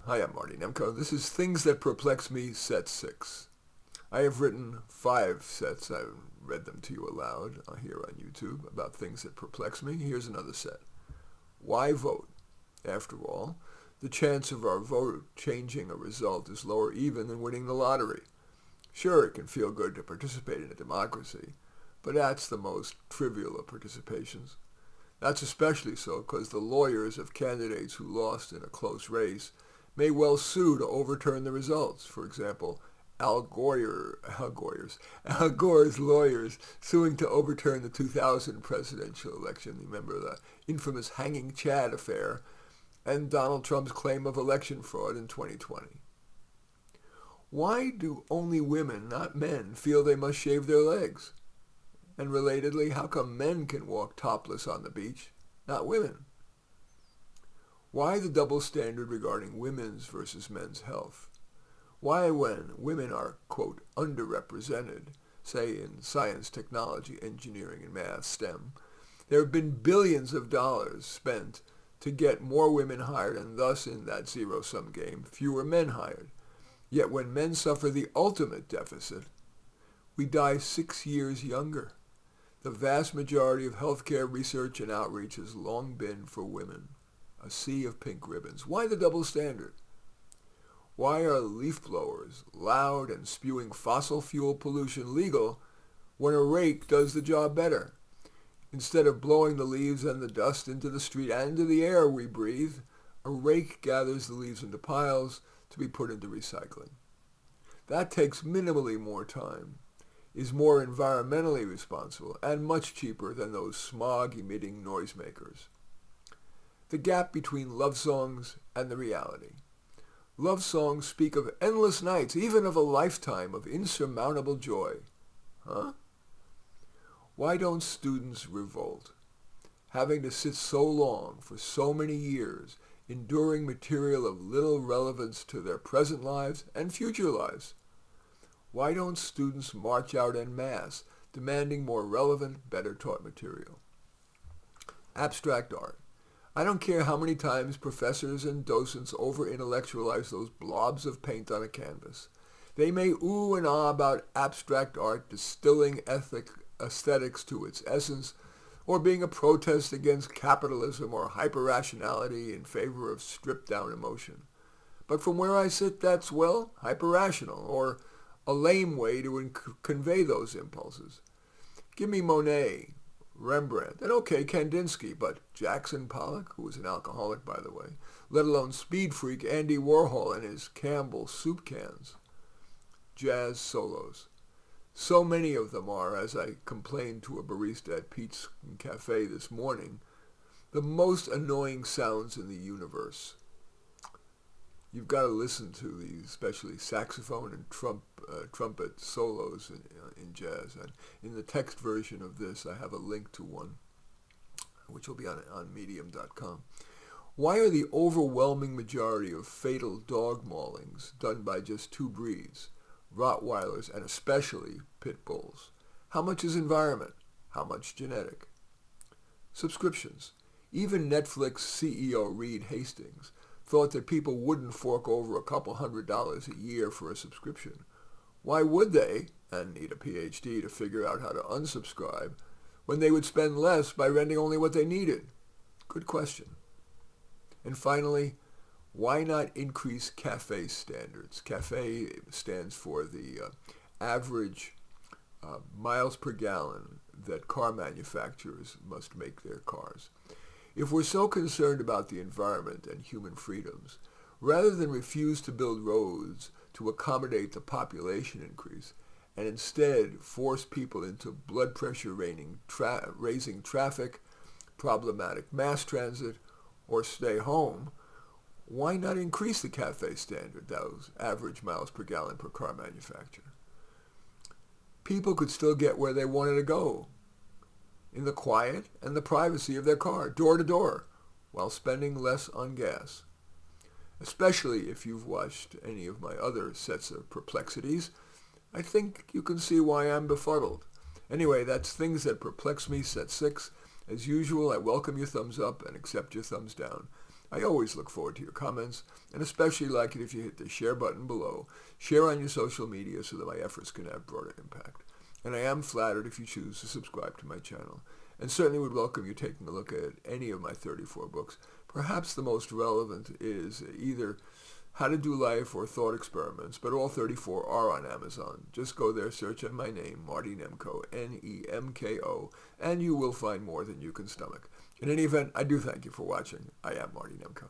Hi, I'm Marty Nemko. This is Things That Perplex Me, Set 6. I have written 5 sets. I've read them to you aloud here on YouTube about things that perplex me. Here's another set. Why vote? After all, the chance of our vote changing a result is lower even than winning the lottery. Sure, it can feel good to participate in a democracy, but that's the most trivial of participations. That's especially so because the lawyers of candidates who lost in a close race may well sue to overturn the results. For example, Al Gore's lawyers suing to overturn the 2000 presidential election. Remember the infamous hanging Chad affair and Donald Trump's claim of election fraud in 2020. Why do only women, not men, feel they must shave their legs? And relatedly, how come men can walk topless on the beach, not women? Why the double standard regarding women's versus men's health? Why, when women are, quote, underrepresented, say in science, technology, engineering, and math, STEM, there have been billions of dollars spent to get more women hired and thus, in that zero-sum game, fewer men hired. Yet when men suffer the ultimate deficit, we die 6 years younger. The vast majority of healthcare research and outreach has long been for women. A sea of pink ribbons. Why the double standard? Why are leaf blowers loud and spewing fossil fuel pollution legal when a rake does the job better? Instead of blowing the leaves and the dust into the street and into the air we breathe, a rake gathers the leaves into piles to be put into recycling. That takes minimally more time, is more environmentally responsible, and much cheaper than those smog-emitting noisemakers. The gap between love songs and the reality. Love songs speak of endless nights, even of a lifetime of insurmountable joy. Huh? Why don't students revolt? Having to sit so long, for so many years, enduring material of little relevance to their present lives and future lives. Why don't students march out en masse, demanding more relevant, better taught material? Abstract art. I don't care how many times professors and docents over-intellectualize those blobs of paint on a canvas. They may ooh and ah about abstract art distilling aesthetics to its essence, or being a protest against capitalism or hyper-rationality in favor of stripped-down emotion. But from where I sit, that's, well, hyper-rational, or a lame way to convey those impulses. Give me Monet, Rembrandt, and okay, Kandinsky, but Jackson Pollock, who was an alcoholic, by the way, let alone speed freak Andy Warhol and his Campbell soup cans. Jazz solos. So many of them are, as I complained to a barista at Pete's Cafe this morning, the most annoying sounds in the universe. You've got to listen to these, especially saxophone and trumpet solos in jazz. And in the text version of this, I have a link to one, which will be on medium.com. Why are the overwhelming majority of fatal dog maulings done by just 2 breeds, Rottweilers and especially pit bulls? How much is environment? How much genetic? Subscriptions. Even Netflix CEO Reed Hastings thought that people wouldn't fork over a couple $100 a year for a subscription. Why would they, and need a PhD to figure out how to unsubscribe, when they would spend less by renting only what they needed? Good question. And finally, why not increase CAFE standards? CAFE stands for the average miles per gallon that car manufacturers must make their cars. If we're so concerned about the environment and human freedoms, rather than refuse to build roads to accommodate the population increase, and instead force people into blood pressure raising traffic, problematic mass transit, or stay home, why not increase the CAFE standard, those average miles per gallon per car manufacturer? People could still get where they wanted to go, in the quiet and the privacy of their car, door to door, while spending less on gas. Especially if you've watched any of my other sets of perplexities, I think you can see why I'm befuddled. Anyway, that's Things That Perplex Me, Set 6. As usual, I welcome your thumbs up and accept your thumbs down. I always look forward to your comments, and especially like it if you hit the share button below. Share on your social media so that my efforts can have broader impact. And I am flattered if you choose to subscribe to my channel, and certainly would welcome you taking a look at any of my 34 books. Perhaps the most relevant is either How to Do Life or Thought Experiments, but all 34 are on Amazon. Just go there, search on my name, Marty Nemko, Nemko, and you will find more than you can stomach. In any event, I do thank you for watching. I am Marty Nemko.